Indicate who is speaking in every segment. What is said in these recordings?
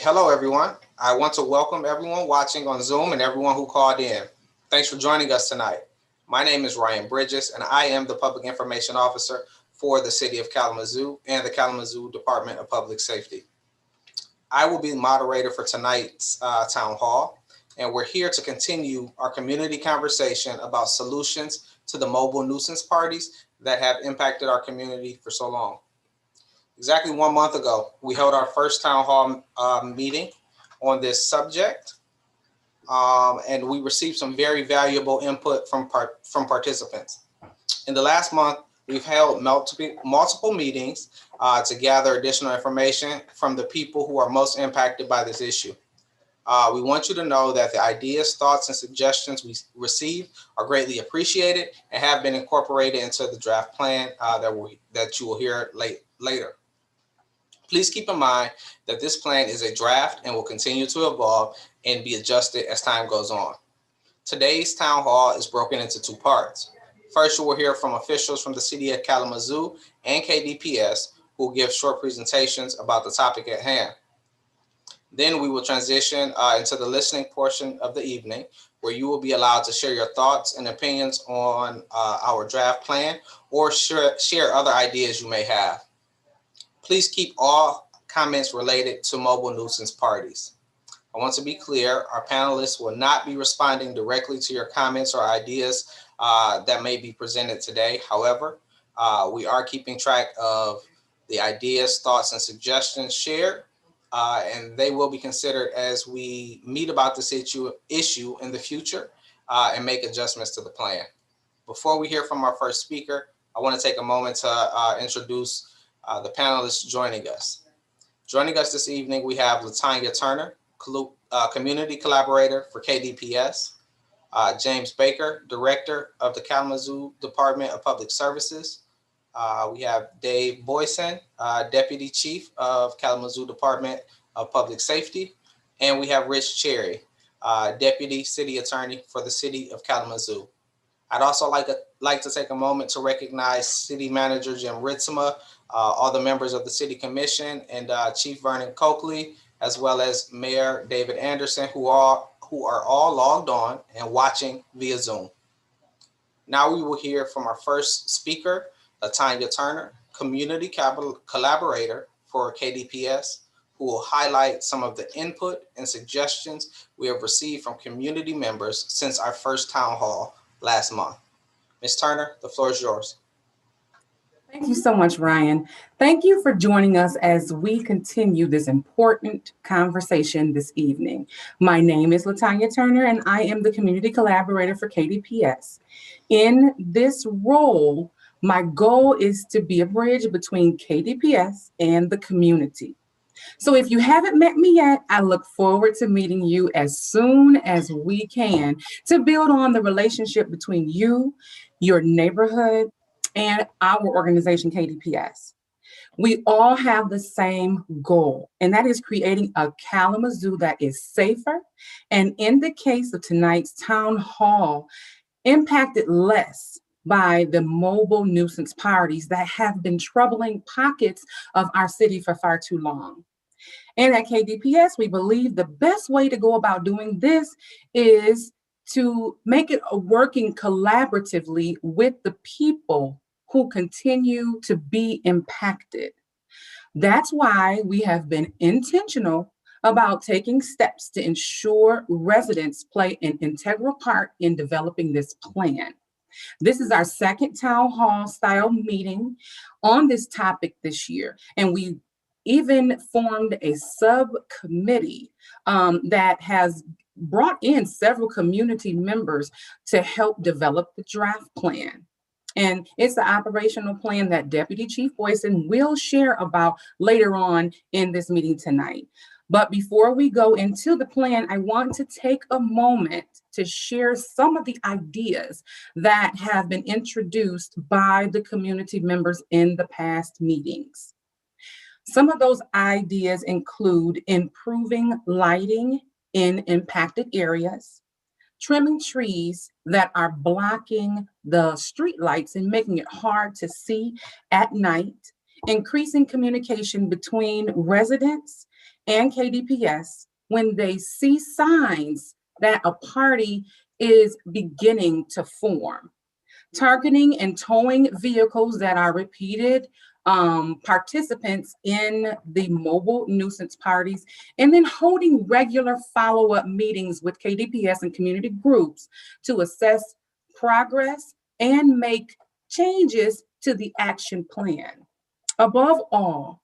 Speaker 1: Hello, everyone. I want to welcome everyone watching on Zoom and everyone who called in. Thanks for joining us tonight. My name is Ryan Bridges, and I am the Public Information Officer for the City of Kalamazoo and the Kalamazoo Department of Public Safety. I will be the moderator for tonight's town hall, and we're here to continue our community conversation about solutions to the mobile nuisance parties that have impacted our community for so long. Exactly 1 month ago, we held our first town hall meeting on this subject, and we received some very valuable input from participants. In the last month, we've held multiple meetings to gather additional information from the people who are most impacted by this issue. We want you to know that the ideas, thoughts, and suggestions we receive are greatly appreciated and have been incorporated into the draft plan that you will hear later. Please keep in mind that this plan is a draft and will continue to evolve and be adjusted as time goes on. Today's town hall is broken into two parts. First, you will hear from officials from the City of Kalamazoo and KDPS who will give short presentations about the topic at hand. Then we will transition into the listening portion of the evening, where you will be allowed to share your thoughts and opinions on our draft plan or share other ideas you may have. Please keep all comments related to mobile nuisance parties. I want to be clear, our panelists will not be responding directly to your comments or ideas that may be presented today. However, we are keeping track of the ideas, thoughts, and suggestions shared, and they will be considered as we meet about this issue in the future and make adjustments to the plan. Before we hear from our first speaker, I want to take a moment to introduce the panelists joining us. Joining us this evening, we have Latanya Turner, Community Collaborator for KDPS, James Baker, Director of the Kalamazoo Department of Public Services. We have Dave Boyson, Deputy Chief of Kalamazoo Department of Public Safety, and we have Rich Cherry, Deputy City Attorney for the City of Kalamazoo. I'd also like to take a moment to recognize City Manager Jim Ritzema, all the members of the City Commission, and Chief Vernon Coakley, as well as Mayor David Anderson, who are all logged on and watching via Zoom. Now we will hear from our first speaker, Latanya Turner, Community Collaborator for KDPS, who will highlight some of the input and suggestions we have received from community members since our first town hall last month. Ms. Turner, the floor is yours.
Speaker 2: Thank you so much, Ryan. Thank you for joining us as we continue this important conversation this evening. My name is Latanya Turner, and I am the Community Collaborator for KDPS. In this role, my goal is to be a bridge between KDPS and the community. So if you haven't met me yet, I look forward to meeting you as soon as we can to build on the relationship between you, your neighborhood, and our organization, KDPS. We all have the same goal, and that is creating a Kalamazoo that is safer, and in the case of tonight's town hall, impacted less by the mobile nuisance parties that have been troubling pockets of our city for far too long. And at KDPS, we believe the best way to go about doing this is to make it working collaboratively with the people who continue to be impacted. That's why we have been intentional about taking steps to ensure residents play an integral part in developing this plan. This is our second town hall style meeting on this topic this year, and we even formed a subcommittee that has brought in several community members to help develop the draft plan. And it's the operational plan that Deputy Chief Boyson will share about later on in this meeting tonight. But before we go into the plan, I want to take a moment to share some of the ideas that have been introduced by the community members in the past meetings. Some of those ideas include improving lighting in impacted areas, trimming trees that are blocking the street lights and making it hard to see at night, increasing communication between residents and KDPS when they see signs that a party is beginning to form. Targeting and towing vehicles that are repeated participants in the mobile nuisance parties, and then holding regular follow-up meetings with KDPS and community groups to assess progress and make changes to the action plan. Above all,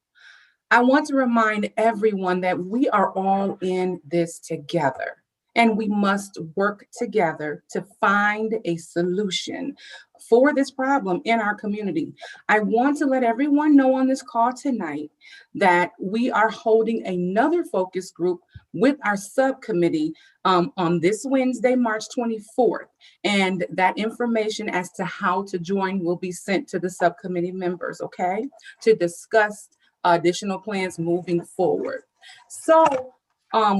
Speaker 2: I want to remind everyone that we are all in this together, and we must work together to find a solution for this problem in our community. I want to let everyone know on this call tonight that we are holding another focus group with our subcommittee on this Wednesday, March 24th. And that information as to how to join will be sent to the subcommittee members, okay, to discuss additional plans moving forward. So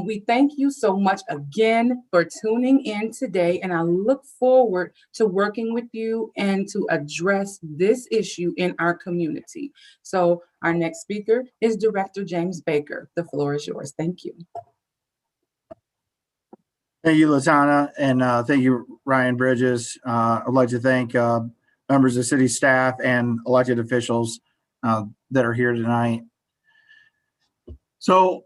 Speaker 2: we thank you so much again for tuning in today, and I look forward to working with you and to address this issue in our community. So our next speaker is Director James Baker. The floor is yours. Thank you.
Speaker 3: Thank you, Latana, and thank you, Ryan Bridges. I'd like to thank members of city staff and elected officials that are here tonight. So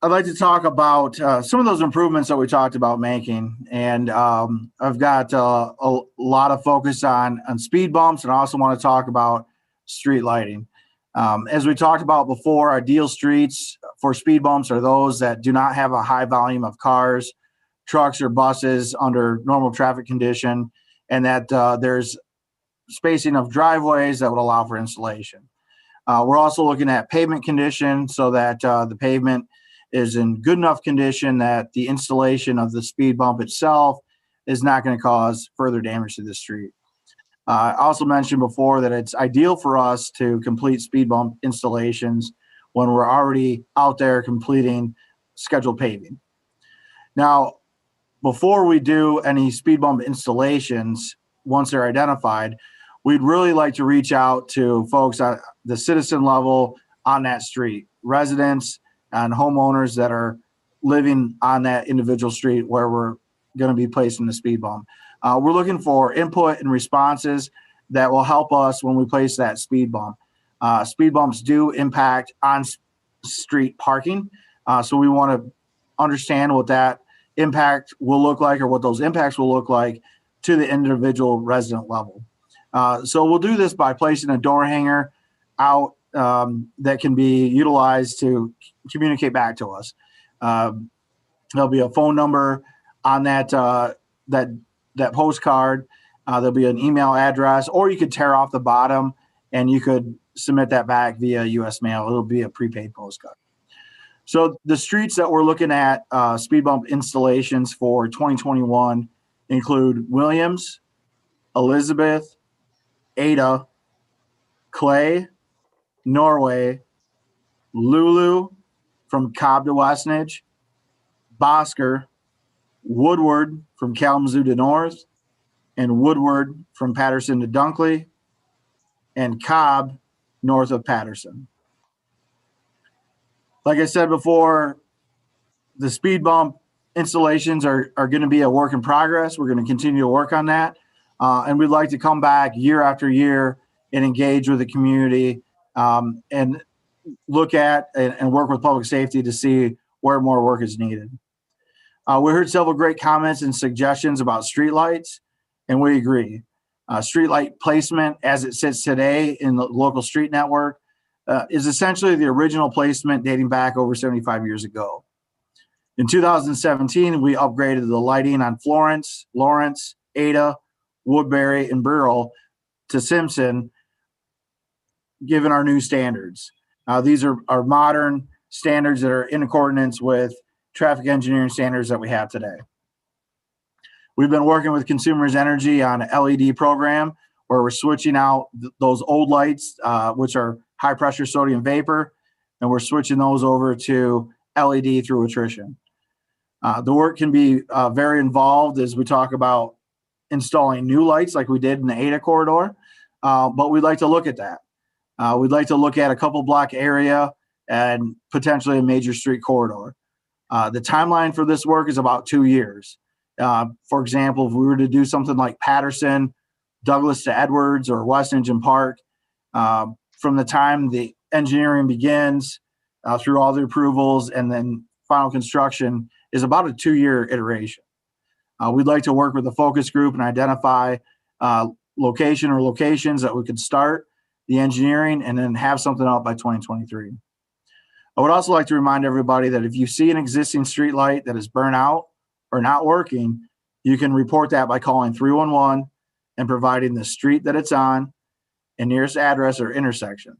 Speaker 3: I'd like to talk about some of those improvements that we talked about making. And I've got a lot of focus on speed bumps, and I also want to talk about street lighting. As we talked about before, ideal streets for speed bumps are those that do not have a high volume of cars, trucks, or buses under normal traffic condition, and that there's spacing of driveways that would allow for installation. We're also looking at pavement condition so that the pavement is in good enough condition that the installation of the speed bump itself is not going to cause further damage to the street. I also mentioned before that it's ideal for us to complete speed bump installations when we're already out there completing scheduled paving. Now, before we do any speed bump installations, once they're identified, we'd really like to reach out to folks at the citizen level on that street, residents and homeowners that are living on that individual street where we're going to be placing the speed bump. We're looking for input and responses that will help us when we place that speed bump. Speed bumps do impact on-street parking, so we want to understand what that impact will look like, or what those impacts will look like to the individual resident level. So we'll do this by placing a door hanger out that can be utilized to communicate back to us. There'll be a phone number on that postcard. There'll be an email address, or you could tear off the bottom and you could submit that back via U.S. mail. It'll be a prepaid postcard. So the streets that we're looking at speed bump installations for 2021 include Williams, Elizabeth, Ada, Clay, Norway, Lulu from Cobb to Westnedge, Bosker, Woodward from Kalamazoo to North, and Woodward from Patterson to Dunkley, and Cobb north of Patterson. Like I said before, the speed bump installations are going to be a work in progress. We're going to continue to work on that. And we'd like to come back year after year and engage with the community and look at and work with public safety to see where more work is needed. We heard several great comments and suggestions about streetlights, and we agree. Streetlight placement as it sits today in the local street network is essentially the original placement dating back over 75 years ago. In 2017, we upgraded the lighting on Florence, Lawrence, Ada, Woodbury, and Burrell to Simpson, given our new standards. These are modern standards that are in accordance with traffic engineering standards that we have today. We've been working with Consumers Energy on an LED program where we're switching out those old lights, which are high pressure sodium vapor, and we're switching those over to LED through attrition. The work can be very involved as we talk about installing new lights like we did in the Ada corridor, but we'd like to look at that. We'd like to look at a couple block area and potentially a major street corridor. The timeline for this work is about 2 years. For example, if we were to do something like Patterson, Douglas to Edwards, or West Engine Park, from the time the engineering begins through all the approvals and then final construction is about a 2-year iteration. We'd like to work with a focus group and identify location or locations that we could start the engineering and then have something out by 2023. I would also like to remind everybody that if you see an existing street light that is burnt out or not working, you can report that by calling 311 and providing the street that it's on and nearest address or intersection.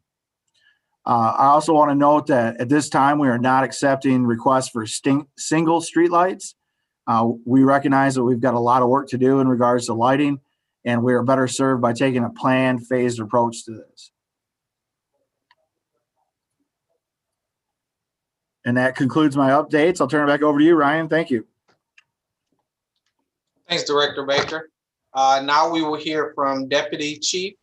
Speaker 3: I also want to note that at this time, we are not accepting requests for single street lights. We recognize that we've got a lot of work to do in regards to lighting, and we are better served by taking a planned, phased approach to this. And that concludes my updates. I'll turn it back over to you, Ryan. Thank you.
Speaker 1: Thanks, Director Baker. Now we will hear from Deputy Chief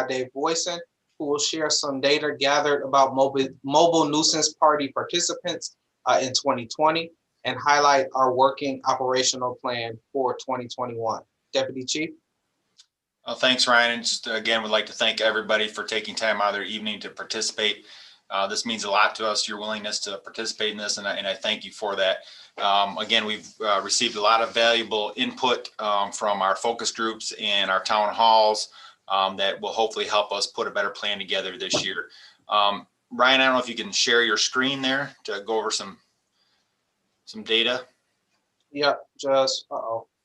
Speaker 1: Dave Boyson, who will share some data gathered about mobile nuisance party participants in 2020 and highlight our working operational plan for 2021. Deputy Chief.
Speaker 4: Thanks, Ryan. And just again, would like to thank everybody for taking time out of their evening to participate. This means a lot to us, your willingness to participate in this, and I thank you for that. Again, we've received a lot of valuable input from our focus groups and our town halls that will hopefully help us put a better plan together this year. Ryan, I don't know if you can share your screen there to go over some data.
Speaker 1: Yep, just,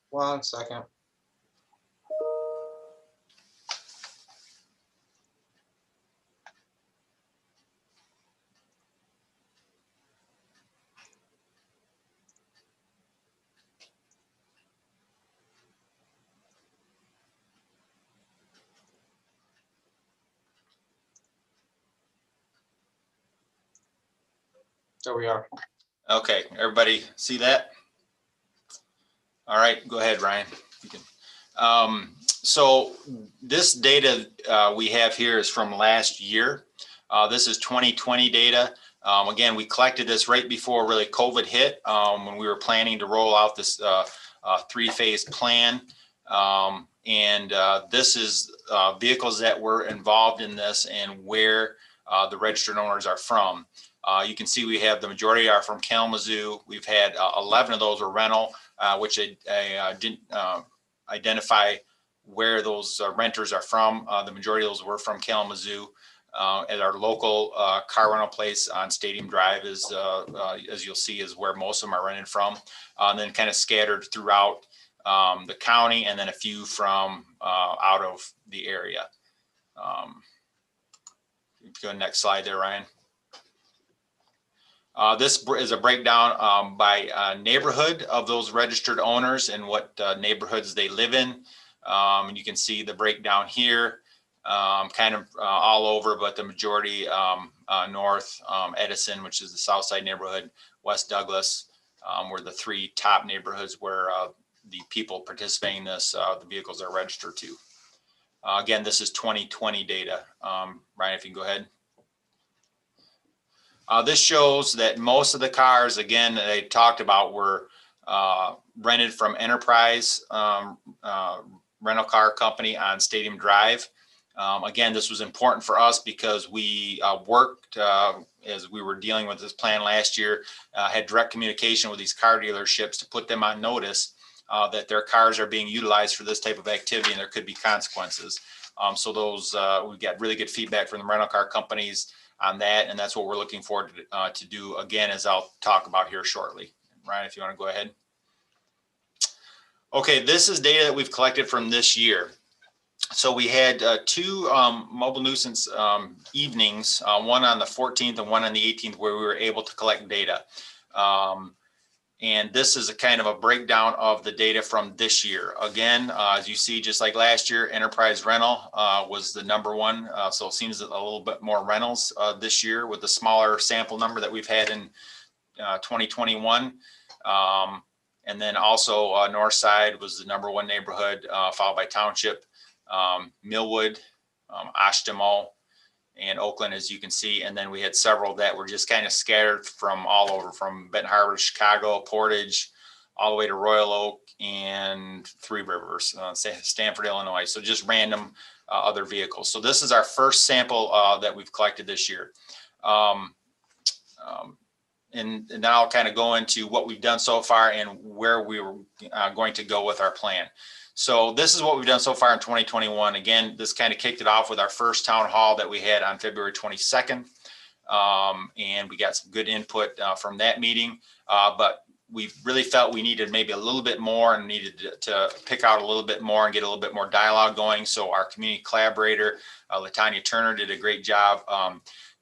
Speaker 1: 1 second. There we are.
Speaker 4: Okay, everybody see that? All right, go ahead, Ryan. You can. So this data we have here is from last year. This is 2020 data. Again, we collected this right before really COVID hit when we were planning to roll out this 3-phase plan. This is vehicles that were involved in this and where the registered owners are from. You can see we have the majority are from Kalamazoo. We've had 11 of those were rental, which I didn't identify where those renters are from. The majority of those were from Kalamazoo. At our local car rental place on Stadium Drive is, as you'll see, is where most of them are rented from. And then kind of scattered throughout the county, and then a few from out of the area. Go next slide there, Ryan. This is a breakdown by neighborhood of those registered owners and what neighborhoods they live in. And you can see the breakdown here, kind of all over, but the majority north, Edison, which is the south side neighborhood, West Douglas, were the 3 top neighborhoods where the people participating in this, the vehicles are registered to. Again, this is 2020 data. Ryan, if you can go ahead. This shows that most of the cars, again, that I talked about were rented from Enterprise rental car company on Stadium Drive. Again, this was important for us because we worked as we were dealing with this plan last year, had direct communication with these car dealerships to put them on notice that their cars are being utilized for this type of activity and there could be consequences. So those, we got really good feedback from the rental car companies on that, and that's what we're looking forward to do again, as I'll talk about here shortly. Ryan, if you want to go ahead. Okay, this is data that we've collected from this year. So we had 2 mobile nuisance evenings, one on the 14th and one on the 18th, where we were able to collect data. And this is a kind of a breakdown of the data from this year. Again, as you see, just like last year, Enterprise Rental was the #1. So it seems a little bit more rentals this year with the smaller sample number that we've had in 2021. And then also Northside was the #1 neighborhood, followed by Township, Millwood, Ashtimo, and Oakland, as you can see. And then we had several that were just kind of scattered from all over, from Benton Harbor, Chicago, Portage, all the way to Royal Oak and Three Rivers, Stanford, Illinois. So just random other vehicles. So this is our first sample that we've collected this year. And then I'll kind of go into what we've done so far and where we were going to go with our plan. So this is what we've done so far in 2021. Again, this kind of kicked it off with our first town hall that we had on February 22nd. And we got some good input from that meeting, but we really felt we needed maybe a little bit more and needed to pick out a little bit more and get a little bit more dialogue going. So our community collaborator, LaTanya Turner, did a great job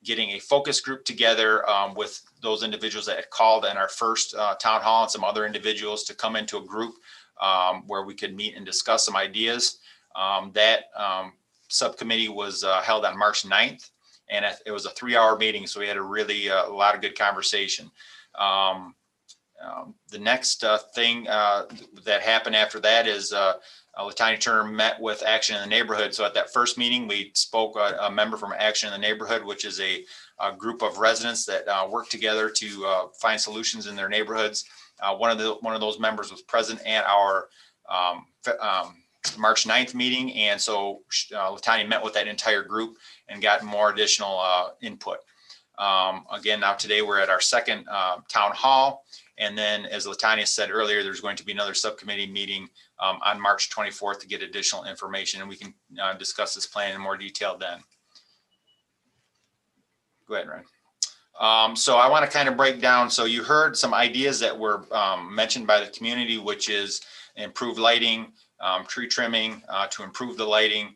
Speaker 4: getting a focus group together with those individuals that had called in our first town hall and some other individuals to come into a group where we could meet and discuss some ideas. That subcommittee was held on March 9th, and it was a 3-hour meeting. So we had a lot of good conversation. The next thing that happened after that is LaTanya Turner met with Action in the Neighborhood. So at that first meeting, we spoke a member from Action in the Neighborhood, which is a group of residents that work together to find solutions in their neighborhoods. One of those members was present at our March 9th meeting, and so LaTanya met with that entire group and got more additional input. Again, now today we're at our second town hall. And then, as LaTanya said earlier, there's going to be another subcommittee meeting on March 24th to get additional information, and we can discuss this plan in more detail then. Go ahead, Ryan. So I want to kind of break down. So you heard some ideas that were mentioned by the community, which is improved lighting, tree trimming to improve the lighting,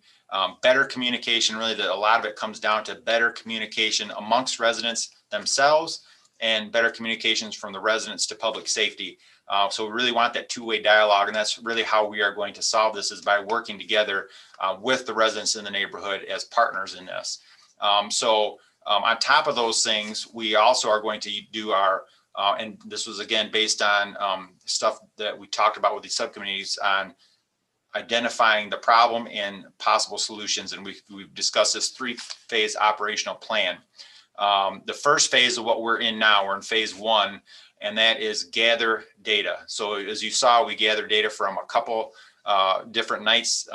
Speaker 4: better communication. Really, a lot of it comes down to better communication amongst residents themselves, and better communications from the residents to public safety. So we really want that two-way dialogue, and that's really how we are going to solve this, is by working together with the residents in the neighborhood as partners in this. On top of those things, we also are going to do our, and this was again based on stuff that we talked about with these subcommittees on identifying the problem and possible solutions. And we've discussed this 3-phase operational plan. The first phase of what we're in now, we're in phase 1, and that is gather data. So as you saw, we gathered data from a couple different nights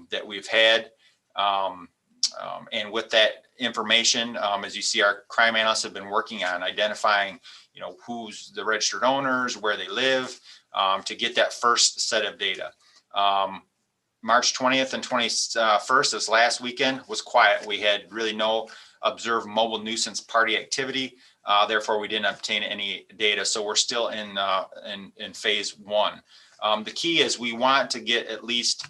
Speaker 4: that we've had. And with that information, as you see, our crime analysts have been working on identifying, who's the registered owners, where they live, to get that first set of data. March 20th and 21st, this last weekend, was quiet. We had really no observed mobile nuisance party activity. Therefore, we didn't obtain any data. So we're still in phase 1. The key is we want to get at least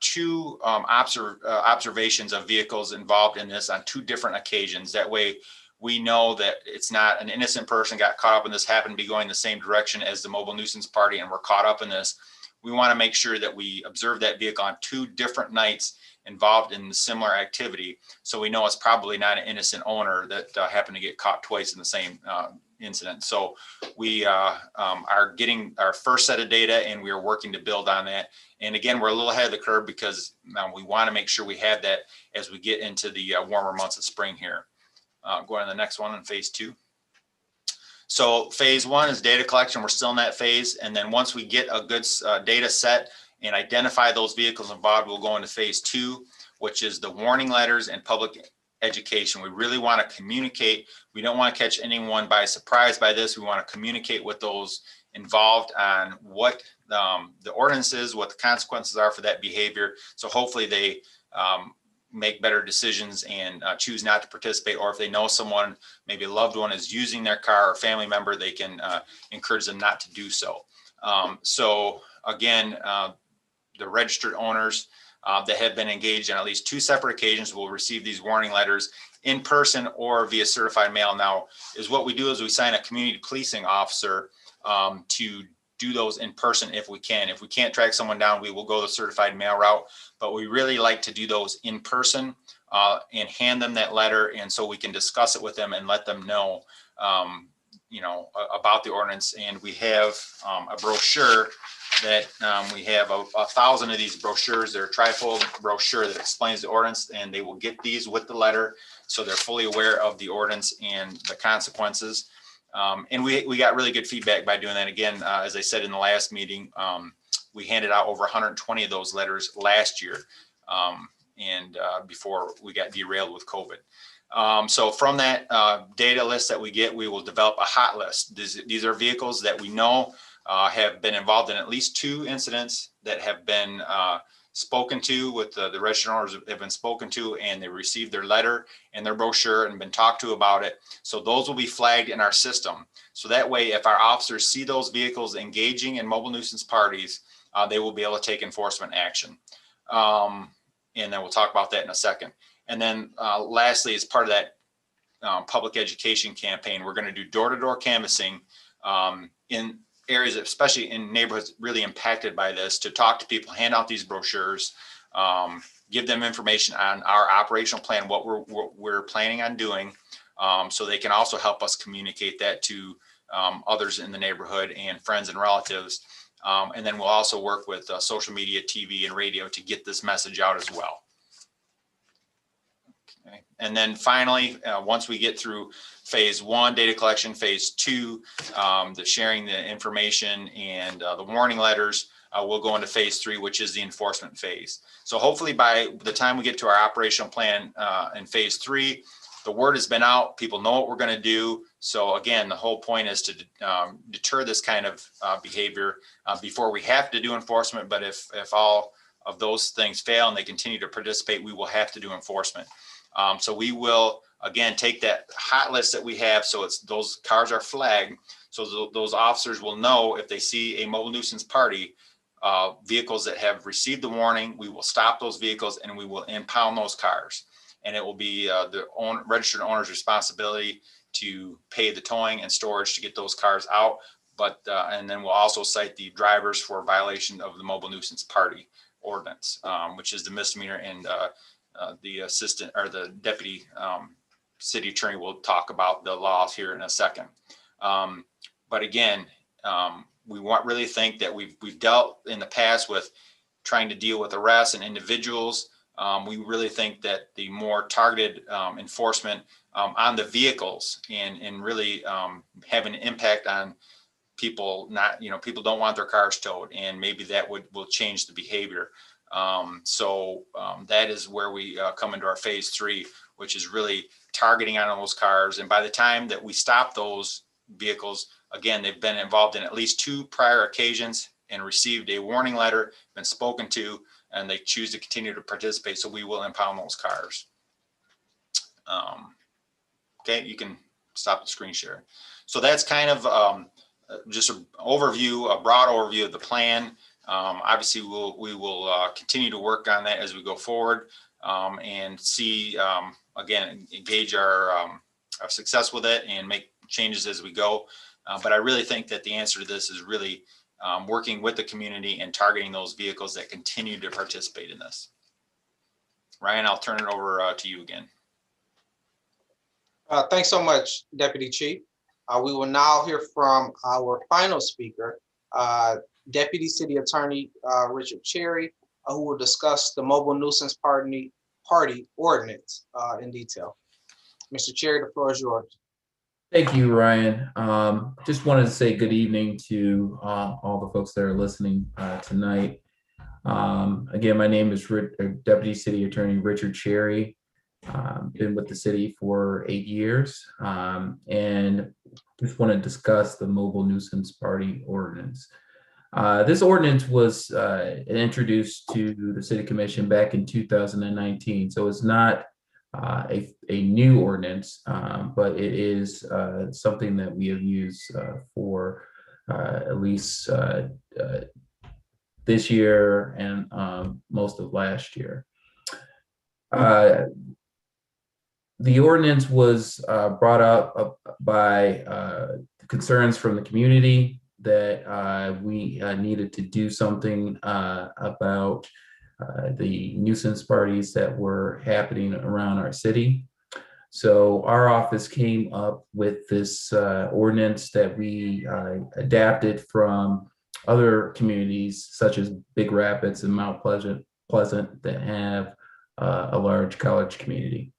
Speaker 4: 2 observations of vehicles involved in this on 2 different occasions. That way we know that it's not an innocent person got caught up in this, happened to be going the same direction as the mobile nuisance party, and we're caught up in this. We want to make sure that we observe that vehicle on 2 different nights involved in similar activity, so we know it's probably not an innocent owner that happened to get caught twice in the same incident. So we are getting our first set of data, and we are working to build on that. And again, we're a little ahead of the curve because we want to make sure we have that as we get into the warmer months of spring here. Going to the next one in phase 2. So phase 1 is data collection. We're still in that phase. And then once we get a good data set and identify those vehicles involved, we'll go into phase 2, which is the warning letters and public education. We really want to communicate. We don't want to catch anyone by surprise by this. We want to communicate with those involved on what the ordinance is, what the consequences are for that behavior. So hopefully they make better decisions and choose not to participate, or if they know someone, maybe a loved one, is using their car or family member, they can encourage them not to do so. So again, the registered owners that have been engaged on at least 2 separate occasions will receive these warning letters in person or via certified mail. Now, is what we do is we sign a community policing officer to do those in person if we can. If we can't track someone down, we will go the certified mail route, but we really like to do those in person and hand them that letter, and so we can discuss it with them and let them know about the ordinance. And we have a brochure that we have 1,000 of these brochures. They're a trifold brochure that explains the ordinance, and they will get these with the letter, so they're fully aware of the ordinance and the consequences. And we got really good feedback by doing that. Again, as I said in the last meeting, we handed out over 120 of those letters last year, and before we got derailed with COVID. So from that data list that we get, we will develop a hot list. These are vehicles that we know have been involved in at least 2 incidents that have been spoken to with the registered owners have been spoken to, and they received their letter and their brochure and been talked to about it. So those will be flagged in our system. So that way, if our officers see those vehicles engaging in mobile nuisance parties, they will be able to take enforcement action. And then we'll talk about that in a second. And then lastly, as part of that public education campaign, we're going to do door-to-door canvassing in areas, especially in neighborhoods really impacted by this, to talk to people, hand out these brochures, give them information on our operational plan, what we're planning on doing, so they can also help us communicate that to others in the neighborhood and friends and relatives. And then we'll also work with social media, TV, and radio to get this message out as well. Okay. And then finally, once we get through phase 1, data collection, phase 2, the sharing the information and the warning letters, we'll go into phase 3, which is the enforcement phase. So hopefully by the time we get to our operational plan in phase 3, the word has been out, people know what we're going to do. So again, the whole point is to deter this kind of behavior before we have to do enforcement. But if all of those things fail and they continue to participate, we will have to do enforcement. So we will, again, take that hot list that we have. So it's those cars are flagged. So those officers will know if they see a mobile nuisance party, vehicles that have received the warning, we will stop those vehicles and we will impound those cars. And it will be the registered owner's responsibility to pay the towing and storage to get those cars out. But and then we'll also cite the drivers for violation of the mobile nuisance party ordinance, which is the misdemeanor, and the assistant or the deputy city attorney will talk about the laws here in a second. But again, we really think that we've dealt in the past with trying to deal with arrests and individuals. We really think that the more targeted enforcement on the vehicles and really have an impact on people, people don't want their cars towed, and maybe that will change the behavior. So that is where we come into our phase 3, which is really targeting on those cars. And by the time that we stop those vehicles, again, they've been involved in at least 2 prior occasions and received a warning letter, been spoken to, and they choose to continue to participate. So we will impound those cars. Okay, you can stop the screen share. So that's kind of just an overview, a broad overview of the plan. Obviously, we will continue to work on that as we go forward and see, again, engage our success with it and make changes as we go. But I really think that the answer to this is really working with the community and targeting those vehicles that continue to participate in this. Ryan, I'll turn it over to you again.
Speaker 1: Thanks so much, Deputy Chief. We will now hear from our final speaker, Deputy City Attorney Richard Cherry, who will discuss the mobile nuisance party ordinance in detail. Mr. Cherry, the floor is yours.
Speaker 5: Thank you, Ryan. Just wanted to say good evening to all the folks that are listening tonight. Again, my name is Deputy City Attorney Richard Cherry. Been with the city for 8 years, and just want to discuss the mobile nuisance party ordinance. This ordinance was introduced to the City Commission back in 2019, so it's not a new ordinance, but it is something that we have used for at least this year and most of last year. The ordinance was brought up by concerns from the community that we needed to do something about the nuisance parties that were happening around our city. So our office came up with this ordinance that we adapted from other communities such as Big Rapids and Mount Pleasant that have a large college community.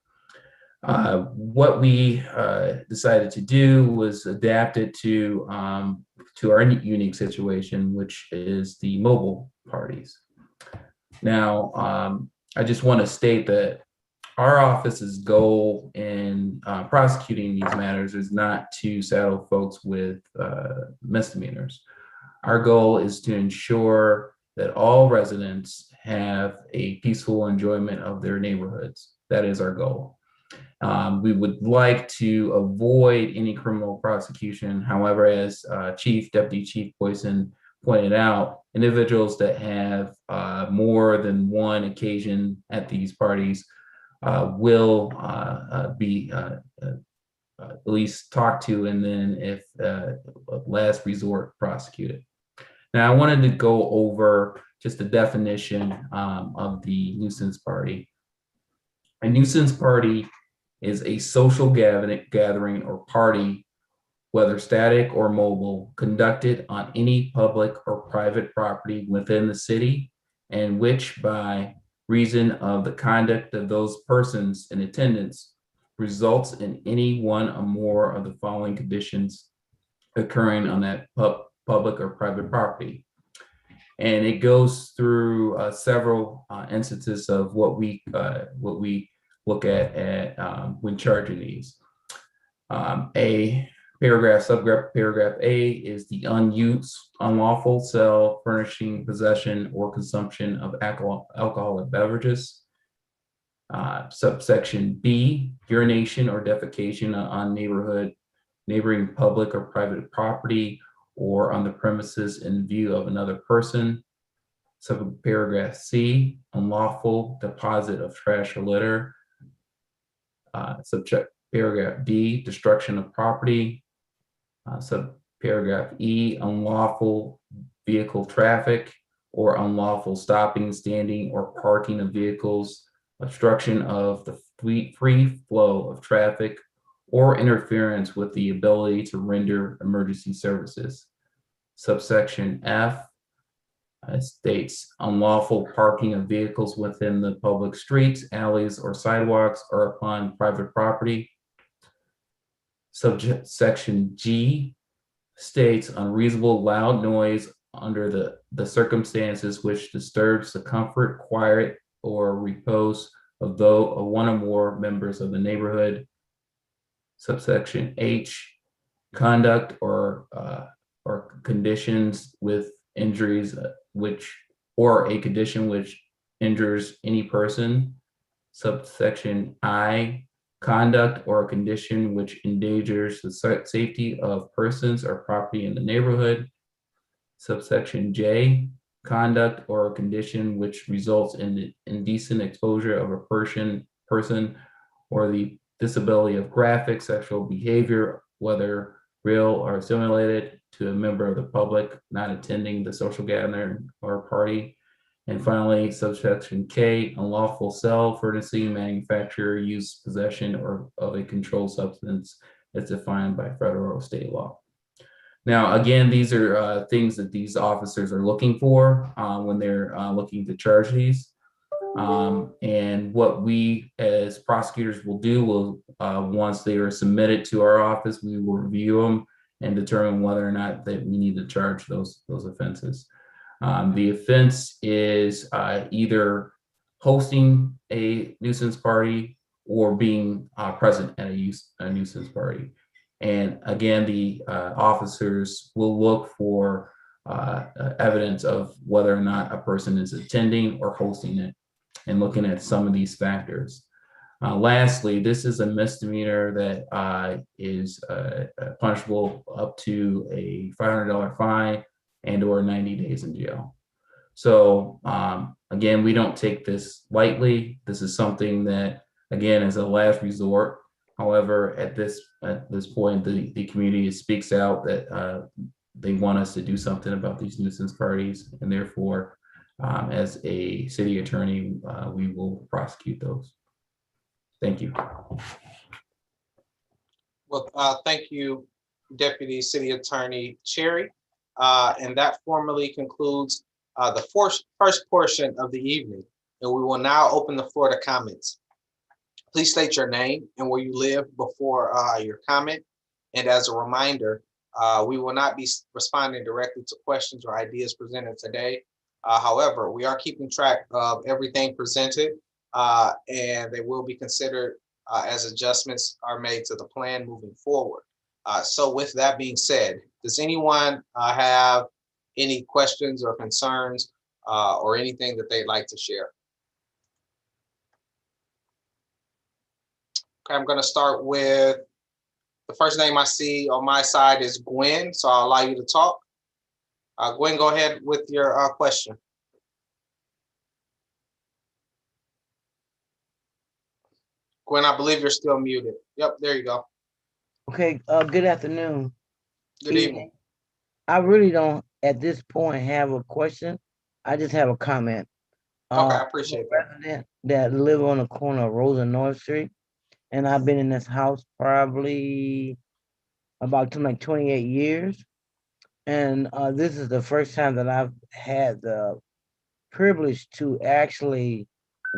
Speaker 5: What we decided to do was adapt it to our unique situation, which is the mobile parties. Now, I just want to state that our office's goal in prosecuting these matters is not to saddle folks with misdemeanors. Our goal is to ensure that all residents have a peaceful enjoyment of their neighborhoods. That is our goal. We would like to avoid any criminal prosecution. However, as Deputy Chief Boyson pointed out, individuals that have more than one occasion at these parties will be at least talked to, and then if last resort prosecuted. Now, I wanted to go over just the definition of the nuisance party. A nuisance party is a social gathering or party, whether static or mobile, conducted on any public or private property within the city, and which by reason of the conduct of those persons in attendance results in any one or more of the following conditions occurring on that public or private property. And it goes through several instances of what we look at when charging these. Subparagraph A is the unlawful sale, furnishing, possession, or consumption of alcoholic beverages. Subsection B, urination or defecation on neighboring public or private property or on the premises in view of another person. Subparagraph C, unlawful deposit of trash or litter. Subparagraph D, destruction of property. Subparagraph E, unlawful vehicle traffic or unlawful stopping, standing, or parking of vehicles, obstruction of the free flow of traffic, or interference with the ability to render emergency services. Subsection F states unlawful parking of vehicles within the public streets, alleys, or sidewalks, or upon private property. Subsection G states unreasonable loud noise under the circumstances which disturbs the comfort, quiet, or repose of one or more members of the neighborhood. Subsection H, conduct or conditions with injuries or a condition which injures any person. Subsection I, conduct or a condition which endangers the safety of persons or property in the neighborhood. Subsection J, conduct or a condition which results in the indecent exposure of a person or the disability of graphic sexual behavior, whether real or simulated, to a member of the public not attending the social gathering or party. And finally, subsection K, unlawful sale, furnishing, manufacture, use, possession, or of a controlled substance as defined by federal or state law. Now, again, these are things that these officers are looking for when they're looking to charge these. And what we as prosecutors will do once they are submitted to our office, we will review them and determine whether or not that we need to charge those offenses. The offense is either hosting a nuisance party or being present at a nuisance party. And again, the officers will look for evidence of whether or not a person is attending or hosting it, and looking at some of these factors. Lastly, this is a misdemeanor that is punishable up to a $500 fine and or 90 days in jail. So again, we don't take this lightly. This is something that, again, is a last resort. However, at this point, the community speaks out that they want us to do something about these nuisance parties, and therefore, as a city attorney, we will prosecute those. Thank you.
Speaker 1: Well, thank you, Deputy City Attorney Cherry. And that formally concludes the first portion of the evening. And we will now open the floor to comments. Please state your name and where you live before your comment. And as a reminder, we will not be responding directly to questions or ideas presented today. However, we are keeping track of everything presented, and they will be considered as adjustments are made to the plan moving forward. So with that being said, does anyone have any questions or concerns or anything that they'd like to share? Okay, I'm going to start with the first name I see on my side is Gwen, so I'll allow you to talk. Gwen, go ahead with your question. Gwen, I believe you're still muted. Yep, there you go.
Speaker 6: Okay, good afternoon.
Speaker 1: Good evening.
Speaker 6: I really don't, at this point, have a question. I just have a comment.
Speaker 1: Okay, I appreciate that.
Speaker 6: Resident that live on the corner of Rose and North Street, and I've been in this house probably about like 28 years. And this is the first time that I've had the privilege to actually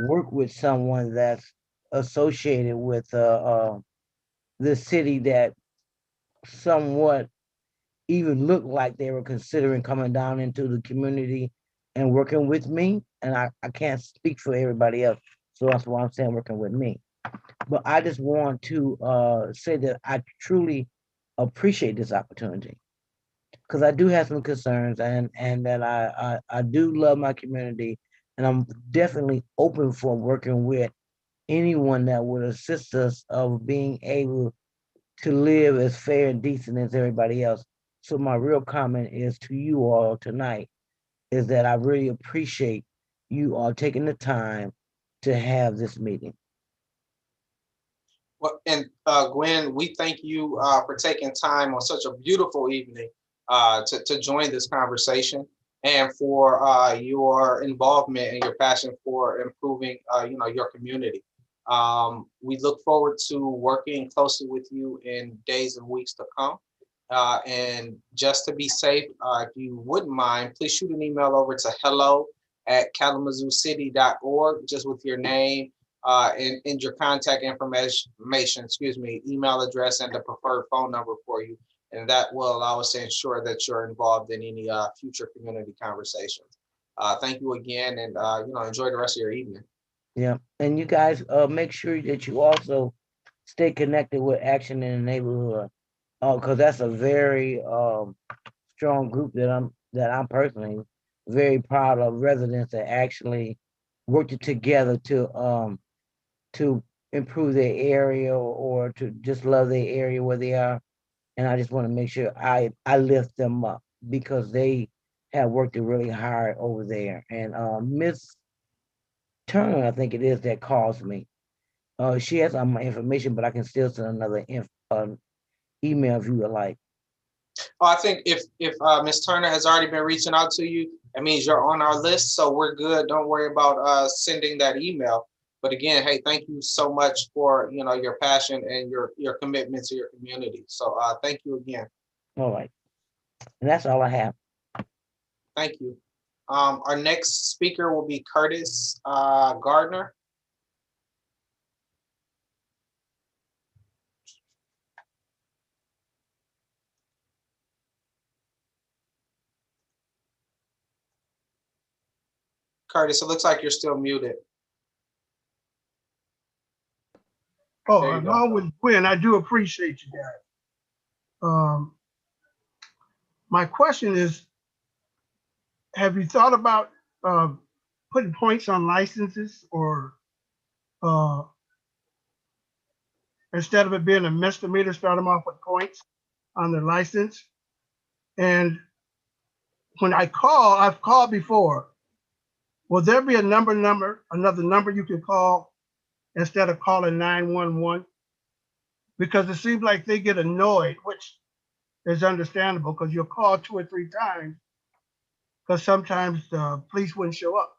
Speaker 6: work with someone that's associated with the city that somewhat even looked like they were considering coming down into the community and working with me. And I can't speak for everybody else. So that's why I'm saying working with me. But I just want to say that I truly appreciate this opportunity, because I do have some concerns, and that I do love my community, and I'm definitely open for working with anyone that would assist us of being able to live as fair and decent as everybody else. So my real comment is to you all tonight is that I really appreciate you all taking the time to have this meeting.
Speaker 1: Well, and Gwen, we thank you for taking time on such a beautiful evening to join this conversation, and for your involvement and your passion for improving, your community. We look forward to working closely with you in days and weeks to come. And just to be safe, if you wouldn't mind, please shoot an email over to hello@kalamazooCity.org, just with your name and your contact information, email address, and the preferred phone number for you. And that will allow us to ensure that you're involved in any future community conversations. Thank you again, and enjoy the rest of your evening.
Speaker 6: Yeah, and you guys make sure that you also stay connected with Action in the Neighborhood, because that's a very strong group that I'm personally very proud of, residents that actually worked together to improve their area, or to just love their area where they are. And I just want to make sure I lift them up, because they have worked really hard over there. And Miss Turner, I think it is, that calls me. She has my information, but I can still send another email if you would like.
Speaker 1: Oh, I think if Ms. Turner has already been reaching out to you, that means you're on our list, so we're good. Don't worry about sending that email. But again, hey, thank you so much for your passion and your commitment to your community. So thank you again.
Speaker 6: All right, and that's all I have.
Speaker 1: Thank you. Our next speaker will be Curtis Gardner. Curtis, it looks like you're still muted.
Speaker 7: Oh, along with Gwen, I do appreciate you guys. My question is, have you thought about putting points on licenses, or instead of it being a misdemeanor, start them off with points on their license? And when I've called before, will there be another number you can call instead of calling 911? Because it seems like they get annoyed, which is understandable, because you'll call 2 or 3 times, because sometimes the police wouldn't show up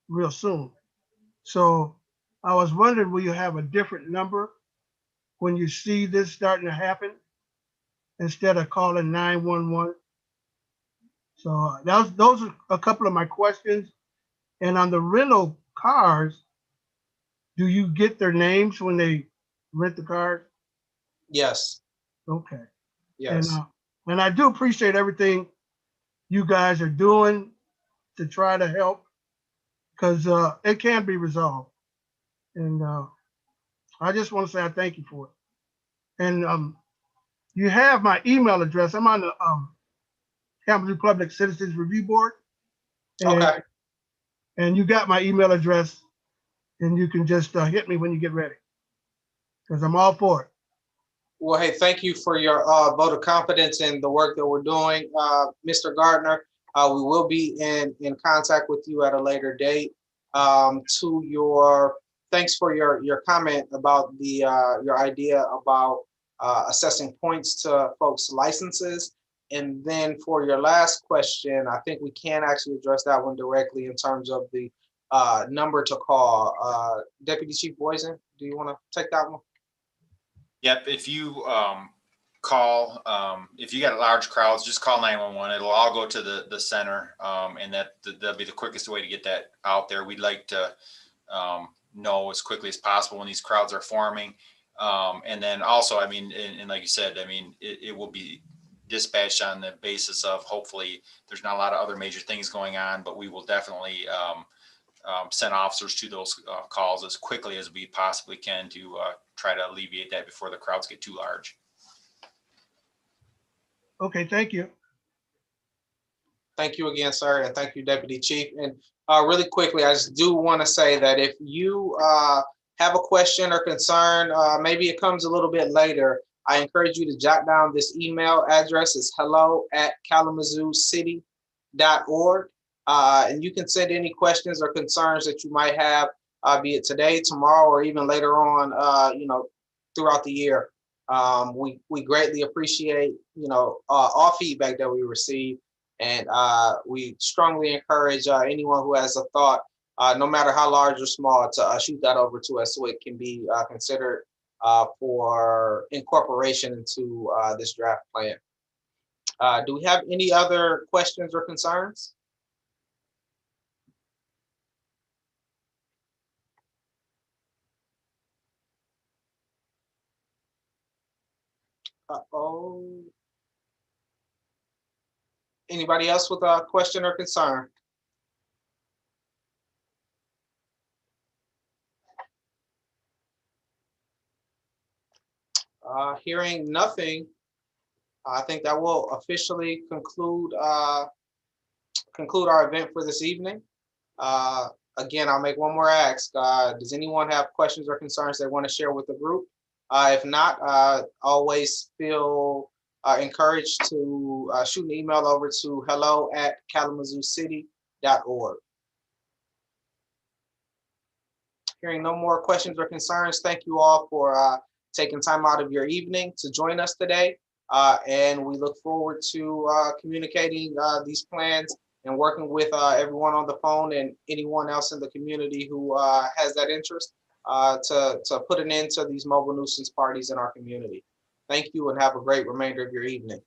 Speaker 7: real soon. So I was wondering, will you have a different number when you see this starting to happen, instead of calling 911? So those are a couple of my questions. And on the rental cars, do you get their names when they rent the cars?
Speaker 1: Yes,
Speaker 7: Okay.
Speaker 1: yes.
Speaker 7: And I do appreciate everything you guys are doing to try to help, because it can be resolved. And I just want to say I thank you for it. And you have my email address. I'm on the Kalamazoo Public Citizens Review Board. And,
Speaker 1: Okay.
Speaker 7: and you got my email address, and you can just hit me when you get ready, because I'm all for it.
Speaker 1: Well, hey, thank you for your vote of confidence in the work that we're doing, Mr. Gardner. We will be in contact with you at a later date. Thanks for your comment about your idea about assessing points to folks' licenses. And then for your last question, I think we can actually address that one directly in terms of the number to call. Deputy Chief Boyson, do you want to take that one?
Speaker 4: Yep, if you call, if you got large crowds, just call 911. It'll all go to the center, and that'll be the quickest way to get that out there. We'd like to know as quickly as possible when these crowds are forming. And then also, I mean, and like you said, I mean, it will be dispatched on the basis of, hopefully there's not a lot of other major things going on, but we will definitely send officers to those calls as quickly as we possibly can to try to alleviate that before the crowds get too large.
Speaker 7: Okay, thank you.
Speaker 1: Thank you again, sir, and thank you, Deputy Chief. And really quickly, I just do want to say that if you have a question or concern, maybe it comes a little bit later, I encourage you to jot down this email address. It's hello@kalamazoocity.org. And you can send any questions or concerns that you might have, be it today, tomorrow, or even later on, throughout the year. We greatly appreciate, all feedback that we receive. And we strongly encourage anyone who has a thought, no matter how large or small, to shoot that over to us so it can be considered for incorporation into this draft plan. Do we have any other questions or concerns? Uh-oh. Anybody else with a question or concern? Hearing nothing, I think that will officially conclude our event for this evening. Again, I'll make one more ask. Does anyone have questions or concerns they want to share with the group? If not, always feel encouraged to shoot an email over to hello@kalamazoocity.org. Hearing no more questions or concerns, thank you all for taking time out of your evening to join us today. And we look forward to communicating these plans and working with everyone on the phone and anyone else in the community who has that interest to put an end to these mobile nuisance parties in our community. Thank you and have a great remainder of your evening.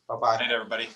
Speaker 1: Bye-bye.
Speaker 4: Good night, everybody.